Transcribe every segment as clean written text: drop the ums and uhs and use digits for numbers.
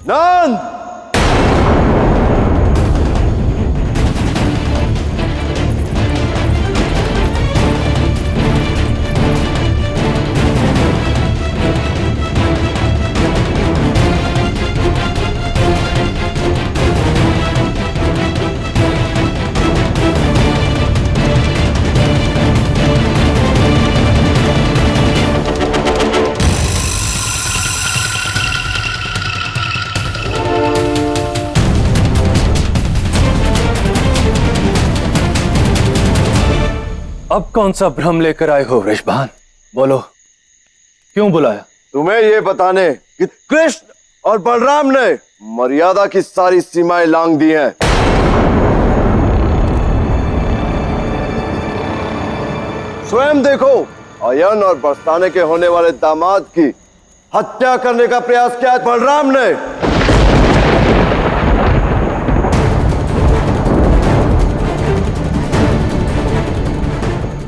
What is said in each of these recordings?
नंद, अब कौन सा भ्रम लेकर आए हो वृषभान? बोलो, क्यों बुलाया? तुम्हें ये बताने कि कृष्ण और बलराम ने मर्यादा की सारी सीमाएं लांघ दी हैं। स्वयं देखो, अयन और बरसाने के होने वाले दामाद की हत्या करने का प्रयास किया है बलराम ने।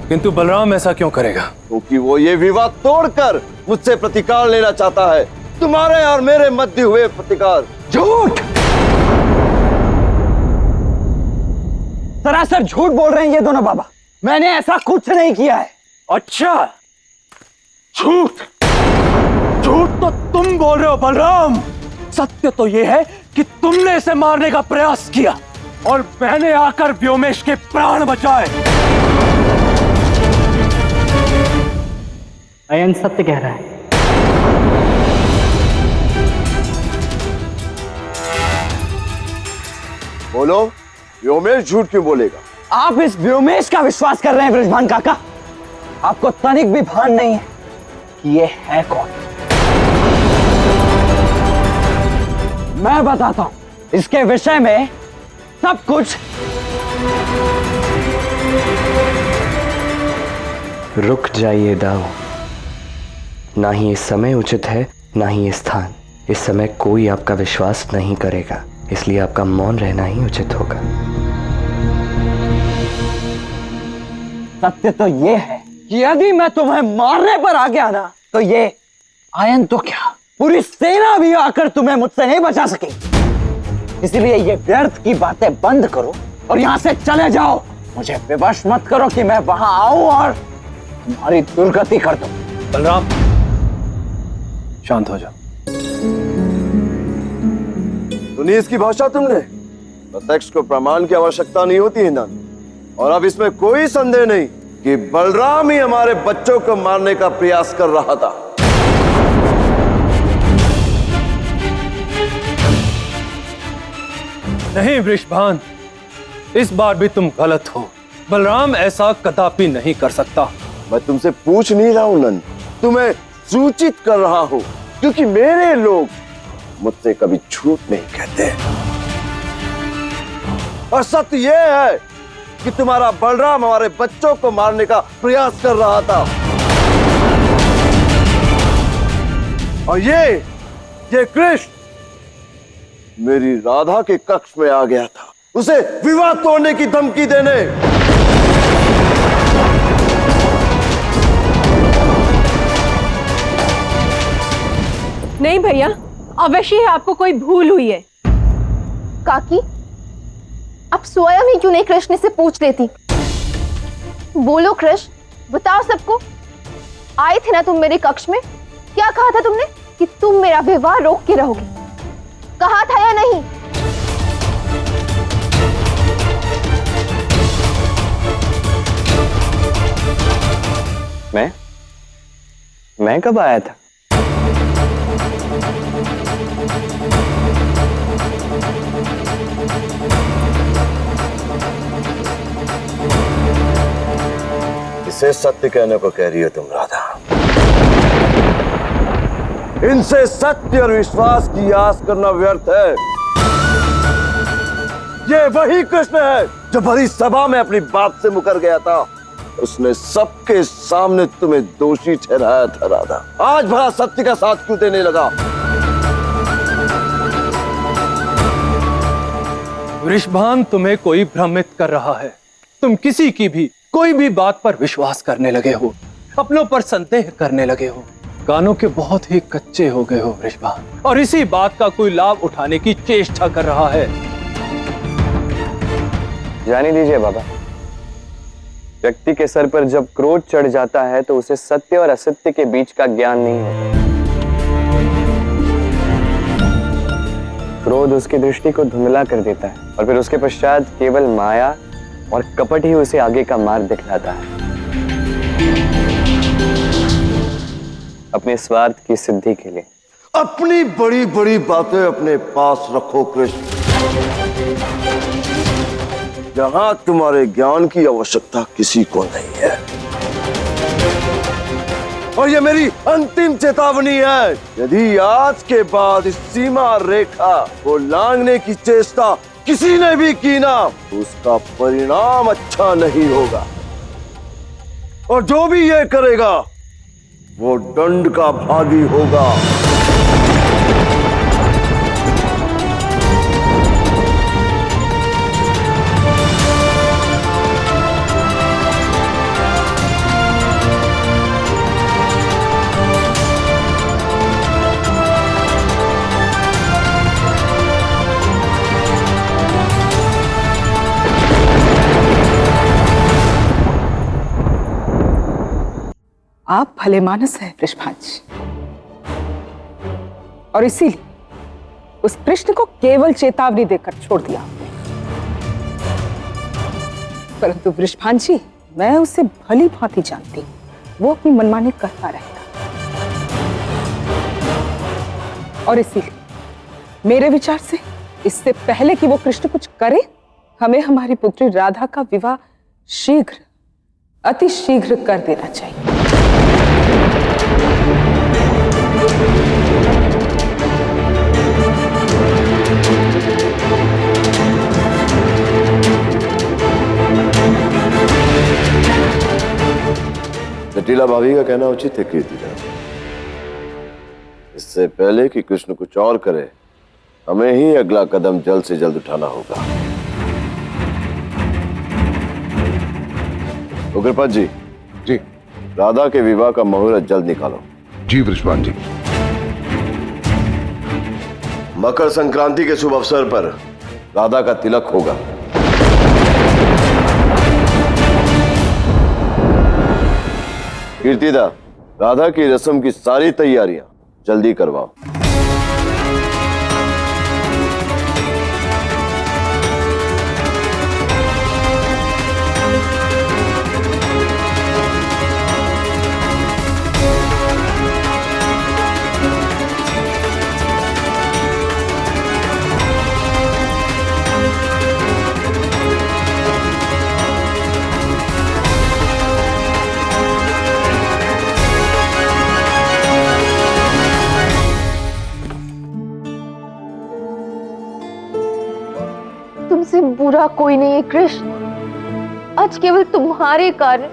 किंतु बलराम ऐसा क्यों करेगा? क्योंकि वो ये विवाद तोड़कर मुझसे प्रतिकार लेना चाहता है, तुम्हारे और मेरे मध्य हुए प्रतिकार। झूठ! सरासर झूठ बोल रहे हैं ये दोनों बाबा। मैंने ऐसा कुछ नहीं किया है। अच्छा, झूठ झूठ तो तुम बोल रहे हो बलराम। सत्य तो यह है कि तुमने इसे मारने का प्रयास किया और मैंने आकर व्योमेश के प्राण बचाए। अयन सत्य कह रहा है। बोलो, व्योमेश झूठ क्यों बोलेगा? आप इस व्योमेश का विश्वास कर रहे हैं वृषभान काका? आपको तनिक भी भान नहीं है कि ये है कौन। मैं बताता हूं इसके विषय में सब कुछ। रुक जाइए दाऊ, ना ही ये समय उचित है, ना ही ये स्थान। इस समय कोई आपका विश्वास नहीं करेगा, इसलिए आपका मौन रहना ही उचित होगा। सत्य तो ये है कि यदि मैं तुम्हें मारने पर आ गया ना, तो ये आयन तो क्या, पूरी सेना भी आकर तुम्हें मुझसे नहीं बचा सकेगी। इसलिए ये व्यर्थ की बातें बंद करो और यहां से चले जाओ। मुझे विवश मत करो कि मैं वहां आऊं और तुम्हारी दुर्गति कर दूं। बलराम, शांत हो जाओ। सुनी इसकी भाषा तुमने? प्रत्यक्ष को प्रमाण की आवश्यकता नहीं होती है नंद, और अब इसमें कोई संदेह नहीं कि बलराम ही हमारे बच्चों को मारने का प्रयास कर रहा था। नहीं वृषभान, इस बार भी तुम गलत हो। बलराम ऐसा कदापि नहीं कर सकता। मैं तुमसे पूछ नहीं रहा हूं नंद, तुम्हें सूचित कर रहा हूं, क्योंकि मेरे लोग मुझसे कभी झूठ नहीं कहते। और सत्य यह है कि तुम्हारा बलराम हमारे बच्चों को मारने का प्रयास कर रहा था। और ये कृष्ण मेरी राधा के कक्ष में आ गया था, उसे विवाह तोड़ने की धमकी देने। नहीं भैया, अवश्य ही आपको कोई भूल हुई है। काकी, अब स्वयं ही क्यों नहीं कृष्ण से पूछ लेती? बोलो कृष्ण, बताओ सबको। आए थे ना तुम मेरे कक्ष में? क्या कहा था तुमने कि तुम मेरा विवाह रोक के रहोगे? कहा था या नहीं? मैं कब आया था? इसे सत्य कहने को कह रही हो तुम राधा? इनसे सत्य और विश्वास की आस करना व्यर्थ है। ये वही कृष्ण है जो भरी सभा में अपनी बात से मुकर गया था। उसने सबके सामने तुम्हें दोषी ठहराया था राधा। आज भला सत्य का साथ क्यों देने लगा? वृषभान तुम्हें कोई भ्रमित कर रहा है। तुम किसी की भी कोई भी बात पर विश्वास करने लगे हो, अपनों पर संदेह करने लगे हो। कानों के बहुत ही कच्चे हो गए हो वृषभा, और इसी बात का कोई लाभ उठाने की चेष्टा कर रहा है। जाने दीजिए बाबा। व्यक्ति के सर पर जब क्रोध चढ़ जाता है तो उसे सत्य और असत्य के बीच का ज्ञान नहीं होता। क्रोध उसकी दृष्टि को धुंधला कर देता है और फिर उसके पश्चात केवल माया और कपट ही उसे आगे का मार्ग दिखलाता है, अपने स्वार्थ की सिद्धि के लिए। अपनी बड़ी बड़ी बातें अपने पास रखो कृष्ण। जहां तुम्हारे ज्ञान की आवश्यकता किसी को नहीं है। और ये मेरी अंतिम चेतावनी है, यदि आज के बाद इस सीमा रेखा को लांघने की चेष्टा किसी ने भी की ना, तो उसका परिणाम अच्छा नहीं होगा। और जो भी ये करेगा वो दंड का भागी होगा। आप भले मानस है वृषभांज, और इसीलिए उस कृष्ण को केवल चेतावनी देकर छोड़ दिया। परंतु वृषभांज जी, मैं उसे भली भांति जानती, वो अपनी मनमानी करता रहेगा। और इसीलिए मेरे विचार से इससे पहले कि वो कृष्ण कुछ करे, हमें हमारी पुत्री राधा का विवाह शीघ्र, अति शीघ्र कर देना चाहिए। जटिला भाभी का कहना उचित है कीर्तिदा। इससे पहले कि कृष्ण कुछ और करे, हमें ही अगला कदम जल्द से जल्द उठाना होगा। उग्रपद जी, राधा के विवाह का मुहूर्त जल्द निकालो। जी वृषभान जी। मकर संक्रांति के शुभ अवसर पर राधा का तिलक होगा। कीर्तिदा, राधा की रस्म की सारी तैयारियां जल्दी करवाओ। तुमसे बुरा कोई नहीं है कृष्ण। आज केवल तुम्हारे कारण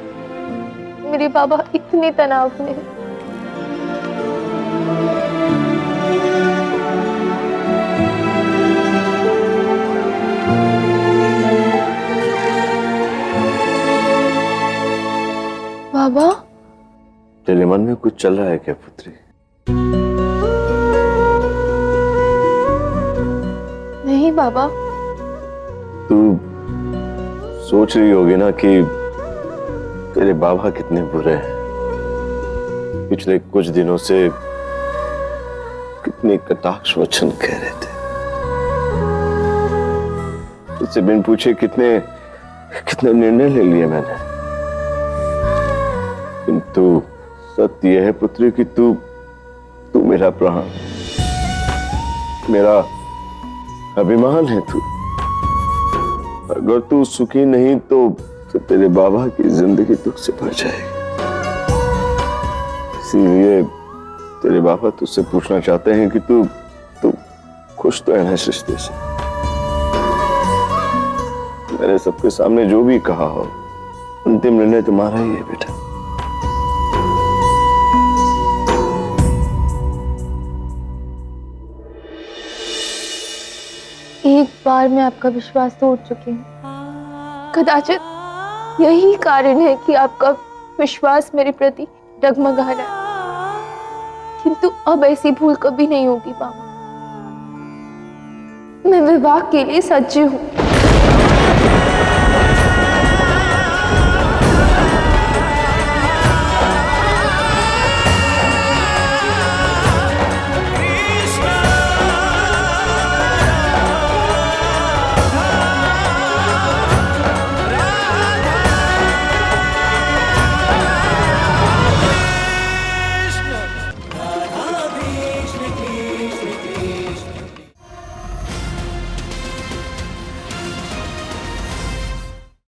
मेरे बाबा इतने तनाव में हैं। बाबा, तेरे मन में कुछ चल रहा है क्या पुत्री? नहीं बाबा। तू सोच रही होगी ना कि तेरे बाबा कितने बुरे हैं। पिछले कुछ दिनों से कितने कटाक्ष वचन कह रहे थे, तुझसे बिन पूछे कितने निर्णय ले लिए मैंने। किंतु सत्य यह है पुत्री कि तू मेरा प्राण, मेरा अभिमान है तू। अगर तू सुखी नहीं तो तेरे बाबा की जिंदगी दुख से भर जाएगी। इसीलिए तेरे बाबा तुझसे पूछना चाहते हैं कि तू खुश तो है ना इस रिश्ते से? मैंने सबके सामने जो भी कहा हो, अंतिम निर्णय तुम्हारा ही है बेटा। एक बार मैं आपका विश्वास तोड़ चुकी हूँ। कदाचित यही कारण है कि आपका विश्वास मेरे प्रति डगमगा रहा है। किंतु अब ऐसी भूल कभी नहीं होगी बाबा। मैं विवाह के लिए सज्ज हूं।